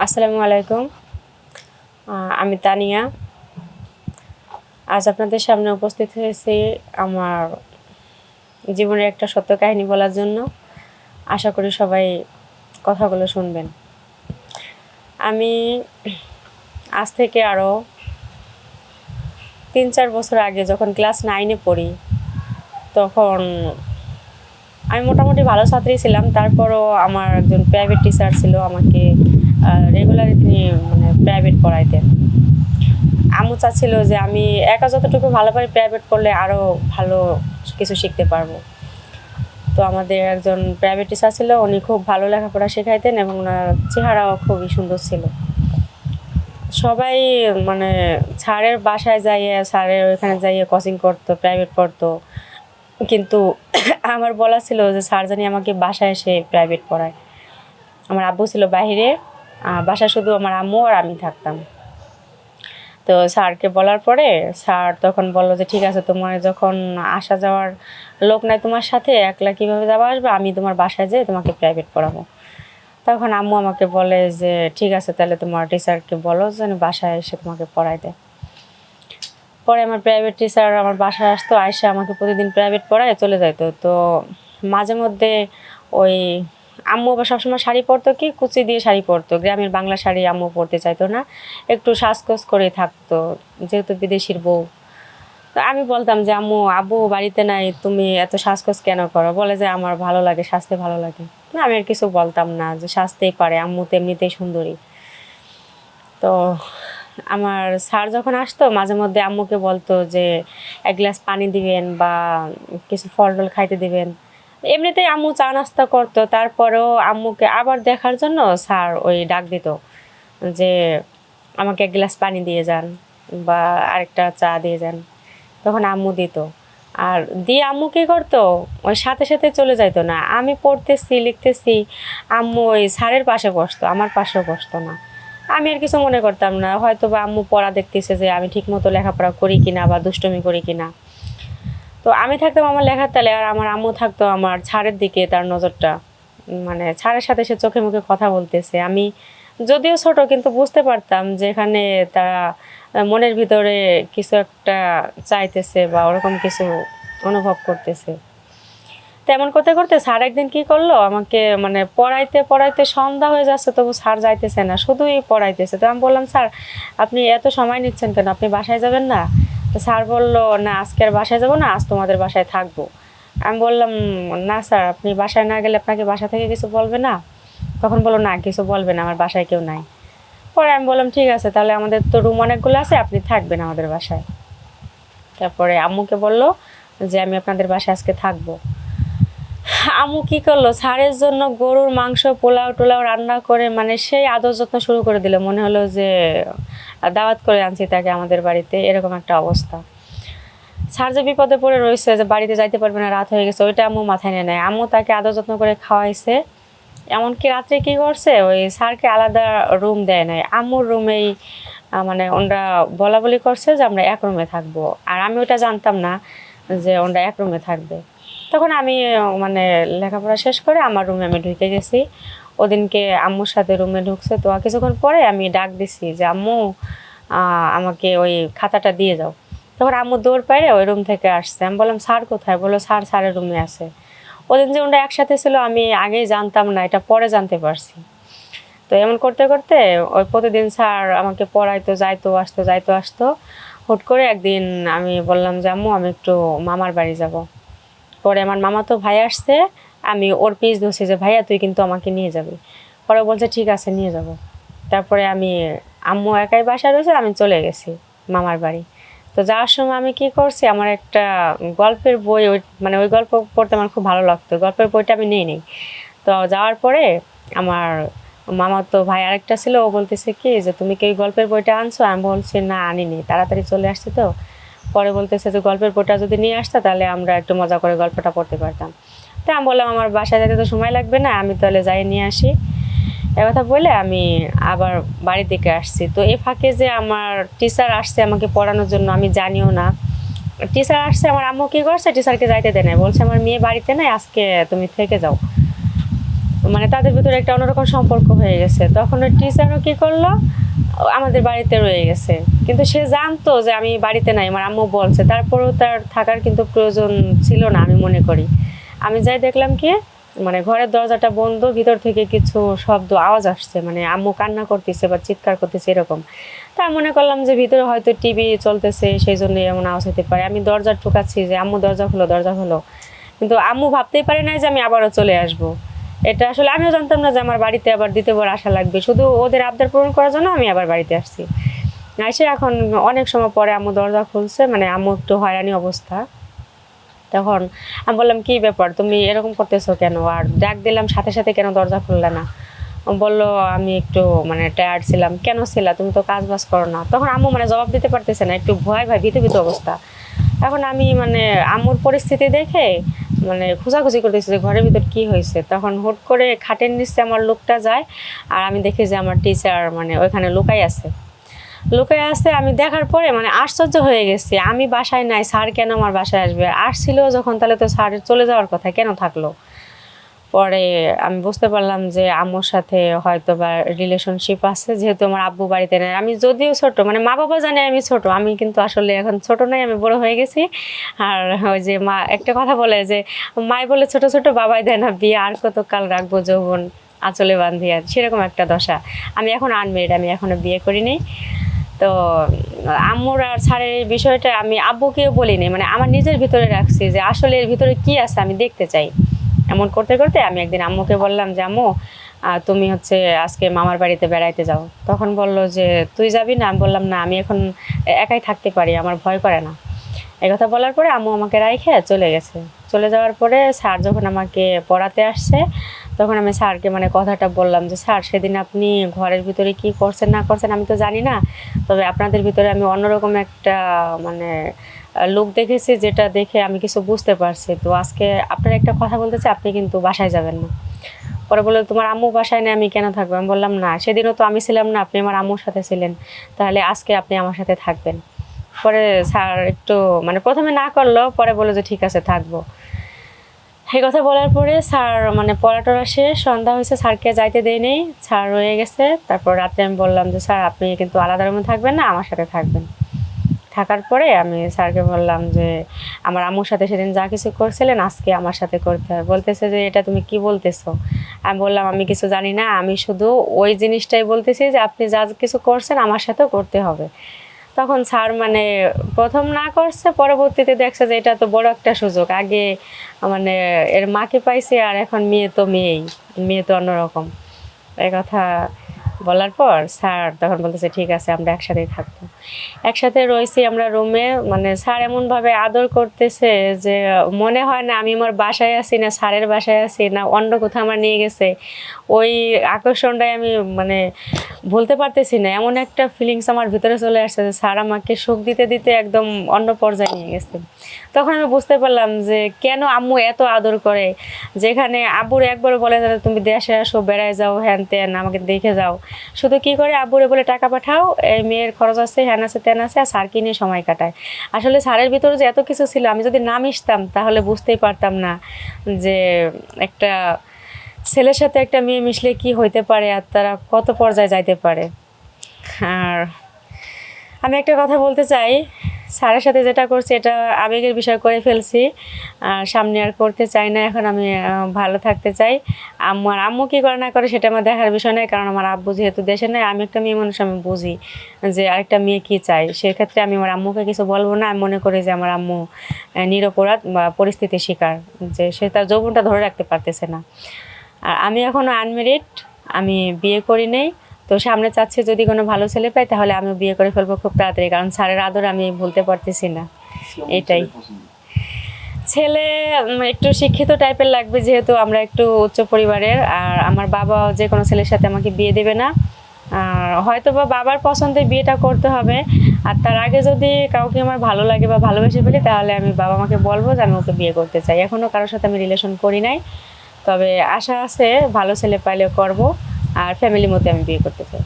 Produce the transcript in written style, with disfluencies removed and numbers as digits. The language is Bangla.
আসসালামু আলাইকুম। আমি তানিয়া। আজ আপনাদের সামনে উপস্থিত হয়েছি আমার জীবনের একটা সত্য কাহিনী বলার জন্য। আশা করি সবাই কথাগুলো শুনবেন। আমি আজ থেকে আরও 3-4 বছর আগে যখন ক্লাস 9-এ পড়ি, তখন আমি মোটামুটি ভালো ছাত্রী ছিলাম। তারপরও আমার একজন প্রাইভেট টিচার ছিল, আমাকে রেগুলারলি তিনি প্রাইভেট পড়াইতেন। আম্মু চাচ্ছিল যে আমি একা যতটুকু ভালো পারি প্রাইভেট পড়লে আরও ভালো কিছু শিখতে পারবো। তো আমাদের একজন প্রাইভেট টিচার ছিল, উনি খুব ভালো লেখাপড়া শেখাইতেন এবং ওনার চেহারাও খুবই সুন্দর ছিল। সবাই স্যারের বাসায় যাইয়ে, স্যারের ওইখানে যাইয়ে কোচিং করতো, প্রাইভেট পড়তো। কিন্তু আমার বলা ছিল যে স্যার জানি আমাকে বাসায় এসে প্রাইভেট পড়ায়। আমার আব্বু ছিল বাইরে, বাসায় শুধু আমার আম্মু আর আমি থাকতাম। তো স্যারকে বলার পরে স্যার তখন বললো যে ঠিক আছে, তোমার যখন আসা যাওয়ার লোক নাই তোমার সাথে, একলা কীভাবে যাওয়া আসবে, আমি তোমার বাসায় যেয়ে তোমাকে প্রাইভেট পড়াবো। তখন আম্মু আমাকে বলে যে ঠিক আছে, তাহলে তোমার টিচারকে বলো যেন বাসায় এসে তোমাকে পড়াই দেয়। পরে আমার প্রাইভেট টিচার আমার বাসায় আসতো, আইসা আমাকে প্রতিদিন প্রাইভেট পড়ায় চলে যাইতো। তো মাঝে মধ্যে ওই আম্মু আবার সবসময় শাড়ি পরতো, কি কুচি দিয়ে শাড়ি পরতো, গ্রামের বাংলা শাড়ি আম্মু পরতে চাইতো না, একটু সাজগোজ করে থাকতো যেহেতু বিদেশির বউ। তো আমি বলতাম যে আব্বু বাড়িতে নাই, তুমি এত সাজগোজ কেন করো? বলে যে আমার ভালো লাগে, সাজতে ভালো লাগে। না, আমি আর কিছু বলতাম না, যে সাজতেই পারে, আম্মু তো এমনিতেই সুন্দরী। তো আমার স্যার যখন আসতো মাঝে মধ্যে আম্মুকে বলতো যে এক গ্লাস পানি দিবেন বা কিছু ফল টল খাইতে দিবেন। এমনিতেই আম্মু চা নাস্তা করতো, তারপরেও আম্মুকে আবার দেখার জন্য স্যার ওই ডাক দিত যে আমাকে এক গ্লাস পানি দিয়ে যান বা আরেকটা চা দিয়ে যান। তখন আম্মু দিত, আর দিয়ে আম্মু কী করতো, ওই সাথে সাথে চলে যাইতো না। আমি পড়তেছি লিখতেছি, আম্মু ওই স্যারের পাশে বসতো, আমার পাশেও বসতো না। আমি আর কিছু মনে করতাম না, হয়তো বা আম্মু পড়া দেখতেছে যে আমি ঠিকমতো লেখাপড়া করি কিনা বা দুষ্টুমি করি কিনা। তো আমি থাকতাম আমার লেখার তালে, আর আমার আম্মু থাকতো আমার ছাড়ের দিকে, তার নজরটা ছাড়ের সাথে সে চোখে মুখে কথা বলতেছে। আমি যদিও ছোট, কিন্তু বুঝতে পারতাম যে এখানে তারা মনের ভিতরে কিছু একটা চাইতেছে বা ওরকম কিছু অনুভব করতেছে। তেমন করতে করতে স্যার একদিন কি করলো, আমাকে পড়াইতে পড়াইতে সন্ধ্যা হয়ে যাচ্ছে, তবু স্যার যাইতেছে না, শুধুই পড়াইতেছে। তো আমি বললাম, স্যার আপনি এত সময় নিচ্ছেন কেন, আপনি বাসায় যাবেন না? তো স্যার বললো, না আজকে আর বাসায় যাবো না, আজ তোমাদের বাসায় থাকবো। আমি বললাম, না স্যার, আপনি বাসায় না গেলে আপনাকে বাসা থেকে কিছু বলবে না? তখন বললো, না কিছু বলবে না, আমার বাসায় কেউ নাই। পরে আমি বললাম, ঠিক আছে, তাহলে আমাদের তো রুম অনেকগুলো আছে, আপনি থাকবেন আমাদের বাসায়। তারপরে আম্মুকে বললো যে আমি আপনাদের বাসায় আজকে থাকবো। আম্মু কি করলো, স্যারের জন্য গরুর মাংস, পোলাও টোলাও রান্না করে সেই আদর যত্ন শুরু করে দিল, মনে হলো যে দাওয়াত করে আনছি তাকে আমাদের বাড়িতে, এরকম একটা অবস্থা। স্যার যে বিপদে পড়ে রয়েছে, যে বাড়িতে যাইতে পারবে না, রাত হয়ে গেছে, ওইটা আম্মু মাথায় নেয় নাই। আম্মু তাকে আদর যত্ন করে খাওয়াইছে। এমনকি রাত্রে কি করছে, ওই স্যারকে আলাদা রুম দেয় নাই, আম্মুর রুমেই ওনারা বলা বলি করছে যে আমরা এক রুমে থাকবো। আর আমি ওটা জানতাম না যে ওনারা এক রুমে থাকবে। তখন আমি লেখাপড়া শেষ করে আমার রুমে আমি ঢুকে গেছি। ওদিনকে আম্মুর সাথে রুমে ঢুকছে, তো কিছুক্ষণ পরে আমি ডাক দিছি যে আম্মু আমাকে ওই খাতাটা দিয়ে যাও। তখন আম্মু দৌড় পাইরে ওই রুম থেকে আসছে। আমি বললাম, স্যার কোথায়? বললো, স্যার স্যারের রুমে আছে। ওদিন যে ওনারা একসাথে ছিল আমি আগেই জানতাম না, এটা পরে জানতে পারছি। তো এমন করতে করতে ওই প্রতিদিন স্যার আমাকে পড়াইতো, যাইতো আসতো, যাইতো আসতো। হুট করে একদিন আমি বললাম যে আম্মু আমি একটু মামার বাড়ি যাব। পরে আমার মামা তো ভাই আসছে, আমি ওর পিছ ধরছি যে ভাইয়া তুই কিন্তু আমাকে নিয়ে যাবি। পরে বলছে ঠিক আছে নিয়ে যাব। তারপরে আমি আম্মু একাই বাসায় রয়েছে, আমি চলে গেছি মামার বাড়ি। তো যাওয়ার সময় আমি কি করছি, আমার একটা গল্পের বই, ওই গল্প পড়তে আমার খুব ভালো লাগতো, গল্পের বইটা আমি নিয়ে নিই। তো যাওয়ার পরে আমার মামা তো ভাই আরেকটা ছিল, ও বলতেছে কি যে তুমি কি ওই গল্পের বইটা আনছো? আমি বলছি না আনিনি, তাড়াতাড়ি চলে আসছি তো। পরে বলতেছে যে গল্পের বইটা যদি নিয়ে আসতো তাহলে আমরা একটু মজা করে গল্পটা পড়তে পারতাম। তো আমি বললাম আমার বাসায় যেতে তো সময় লাগবে না, আমি তাহলে যাই নিয়ে আসি। কথা বলে আমি আবার বাড়ির দিকে আসছি। তো এই ফাঁকে যে আমার টিচার আসছে আমাকে পড়ানোর জন্য, আমি জানিও না টিচার আসছে। আমার আম্মু কী করছে, টিচারকে যাইতে দেয় না, বলছে আমার মেয়ে বাড়িতে নাই, আজকে তুমি থেকে যাও। মানে তাদের ভিতরে একটা অন্যরকম সম্পর্ক হয়ে গেছে। তখন ওই টিচারও কী করলো, আমাদের বাড়িতে রয়ে গেছে, কিন্তু সে জানতো যে আমি বাড়িতে নাই, আমার আম্মু বলছে, তারপরেও তার থাকার কিন্তু প্রয়োজন ছিল না আমি মনে করি। আমি যাই দেখলাম কি, মানে ঘরের দরজাটা বন্ধ, ভিতর থেকে কিছু শব্দ আওয়াজ আসছে, মানে আম্মু কান্না করতেছে বা চিৎকার করতেছে এরকম। তা মনে করলাম যে ভিতরে হয়তো টিভি চলতেছে, সেই জন্য এমন আওয়াজ হতে পারে। আমি দরজা ঠোকাচ্ছি যে আম্মু দরজা খোলো, দরজা খোলো, কিন্তু আম্মু ভাবতেই পারে নাই যে আমি আবারও চলে আসবো। এটা আসলে আমিও জানতাম না যে আমার বাড়িতে আবার দ্বিতীয়বার আসা লাগবে, শুধু ওদের আবদার পূরণ করার জন্য আমি আবার বাড়িতে আসছি। এসে এখন অনেক সময় পরে আম্মু দরজা খুলছে, মানে আম্মু একটু হয়রানি অবস্থা। তখন আমি বললাম, কী ব্যাপার, তুমি এরকম করতেছো কেন, আর ডাক দিলাম সাথে সাথে কেন দরজা খুললে না? বললো, আমি একটু মানে টায়ার্ড ছিলাম। কেন ছিলা, তুমি তো কাজ বাজ করো না। তখন আম্মু মানে জবাব দিতে পারতেছে না, একটু ভয় ভয় ভীতু ভীতু অবস্থা। এখন আমি মানে আম্মুর পরিস্থিতি দেখে মানে খোঁজাখুঁজি করতেছি যে ঘরের ভিতর কী হয়েছে। তখন হুট করে খাটের নিচে আমার লোকটা যায়, আর আমি দেখি যে আমার টিচার মানে ওইখানে লুকাই আছে। লুকাই আছে আমি দেখার পরে মানে আশ্চর্য হয়ে গেছি, আমি বাসায় নাই, স্যার কেন আমার বাসায় আসবে? আসছিল যখন, তাহলে তো স্যার চলে যাওয়ার কথা, কেন থাকলো? পরে আমি বুঝতে পারলাম যে আম্মুর সাথে হয়তো বা রিলেশনশিপ আছে, যেহেতু আমার আব্বু বাড়িতে নেই। আমি যদিও ছোট, মানে মা বাবা জানে আমি ছোট, আমি কিন্তু আসলে এখন ছোট নাই, আমি বড় হয়ে গেছি। আর ওই যে মা একটা কথা বলে যে, মাই বলে ছোট ছোট, বাবাই দেয় না বিয়ে, আর কত কাল রাখবো যৌবন আঁচলে বাঁধিয়া, সেরকম একটা দশা। আমি এখন আনমেরিড, আমি এখনো বিয়ে করিনি। তো আম্মুর আর স্যারের এই বিষয়টা আমি আব্বুকেও বলিনি, মানে আমার নিজের ভিতরে রাখছি যে আসলে এর ভিতরে কি আছে আমি দেখতে চাই। এমন করতে করতে আমি একদিন আম্মুকে বললাম যে, আম্মু তুমি হচ্ছে আজকে মামার বাড়িতে বেড়াইতে যাও। তখন বলল যে, তুই যাবি না? আমি বললাম, না, আমি এখন একাই থাকতে পারি, আমার ভয় করে না। এই কথা বলার পরে আম্মু আমাকে রাইখে চলে গেছে। চলে যাওয়ার পরে স্যার যখন আমাকে পড়াতে আসছে, তখন আমি স্যারকে মানে কথাটা বললাম যে, স্যার, সেদিন আপনি ঘরের ভিতরে কি করছেন না করছেন আমি তো জানি না, তবে আপনাদের ভিতরে আমি অন্যরকম একটা মানে লোক দেখেছি, যেটা দেখে আমি কিছু বুঝতে পারছি। তো আজকে আপনার একটা কথা বলতে চাই, আপনি কিন্তু বাসায় যাবেন না। পরে বললো, তোমার আম্মু বাসায় নেই, আমি কেন থাকবো? আমি বললাম, না, সেদিনও তো আমি ছিলাম না, আপনি আমার আম্মুর সাথে ছিলেন, তাহলে আজকে আপনি আমার সাথে থাকবেন। পরে স্যার একটু মানে প্রথমে না করলো, পরে বললো যে ঠিক আছে থাকবো। এই কথা বলার পরে স্যার মানে পড়াটরা শেষ, সন্ধ্যা হয়েছে, স্যারকে যাইতে দেই নেই, স্যার রয়ে গেছে। তারপর রাত্রে আমি বললাম যে, স্যার, আপনি কিন্তু আলাদা রুমে থাকবেন না, আমার সাথে থাকবেন। থাকার পরে আমি স্যারকে বললাম যে, আমার আম্মুর সাথে সেদিন যা কিছু করছিলেন আজকে আমার সাথে করতে হয়। বলতেছে যে, এটা তুমি কি বলতেছো? আমি বললাম, আমি কিছু জানি না, আমি শুধু ওই জিনিসটাই বলতেছি যে আপনি যা কিছু করছেন আমার সাথেও করতে হবে। তখন স্যার মানে প্রথম না করছে, পরবর্তীতে দেখছে যে এটা তো বড় একটা সুযোগ। আগে মানে এর মাকে পাইছে, আর এখন মেয়ে তো মেয়েই, মেয়ে তো অন্যরকম। এই কথা বলার পর স্যার তখন বলতেছে, ঠিক আছে, আমরা একসাথেই থাকবো। একসাথে রয়েছি আমরা রুমে, মানে স্যার এমনভাবে আদর করতেছে যে মনে হয় না আমি আমার বাসায় আছি, না স্যারের বাসায় আছি, না অন্য কোথাও আমার নিয়ে গেছে। ওই আকর্ষণটাই আমি মানে বলতে পারতেছি না, এমন একটা ফিলিংস আমার ভিতরে চলে আসছে যে স্যার আমাকে সুখ দিতে দিতে একদম অন্য পর্যায়ে নিয়ে গেছে। তখন আমি বুঝতে পারলাম যে কেন আম্মু এত আদর করে। যেখানে আব্বুর একবারও বলে যে তুমি দেশে আসো, বেড়ায় যাও, হ্যান ত্যান, আমাকে দেখে যাও, শুধু কি করে আব্বুরে বলে টাকা পাঠাও, এই মেয়ের খরচ আছে, হ্যান আছে, ত্যান আছে, আর স্যারকে নিয়ে সময় কাটায়। আসলে স্যারের ভিতরে যে এত কিছু ছিল, আমি যদি না মিশতাম তাহলে বুঝতেই পারতাম না যে একটা ছেলের সাথে একটা মেয়ে মিশলে কি হইতে পারে, আর তারা কত পর্যায়ে যাইতে পারে। আর আমি একটা কথা বলতে চাই, স্যারের সাথে যেটা করছি এটা আবেগের বিষয় করে ফেলছি, আর সামনে আর করতে চাই না। এখন আমি ভালো থাকতে চাই। আমার আম্মু কী করে না করে সেটা আমার দেখার বিষয় নয়, কারণ আমার আব্বু যেহেতু দেশে নেই, আমি একটা মেয়ে মানুষ, আমি বুঝি যে আরেকটা মেয়ে কী চাই। সেক্ষেত্রে আমি আমার আম্মুকে কিছু বলবো না। আমি মনে করি যে আমার আম্মু নিরপরাধ বা পরিস্থিতির শিকার, যে সে তার যৌবনটা ধরে রাখতে পারতেছে না। আর আমি এখনও আনমেরিড, আমি বিয়ে করি নেই। তো সামনে চাচ্ছি যদি কোনো ভালো ছেলে পাই তাহলে আমিও বিয়ে করে ফেলবো খুব তাড়াতাড়ি, কারণ স্যারের আদর আমি ভুলতে পারতেছি না। এটাই ছেলে একটু শিক্ষিত টাইপের লাগবে, যেহেতু আমরা একটু উচ্চ পরিবারের। আর আমার বাবা যে কোনো ছেলের সাথে আমাকে বিয়ে দেবে না, আর হয়তো বা বাবার পছন্দে বিয়েটা করতে হবে। আর তার আগে যদি কাউকে আমার ভালো লাগে বা ভালোবেসে ফেলি, তাহলে আমি বাবা মাকে বলবো যে আমি ওকে বিয়ে করতে চাই। এখনও কারোর সাথে আমি রিলেশন করি নাই, তবে আশা আছে ভালো ছেলে পাইলে করব, আর ফ্যামিলি মতো আমি বিয়ে করতে চাই।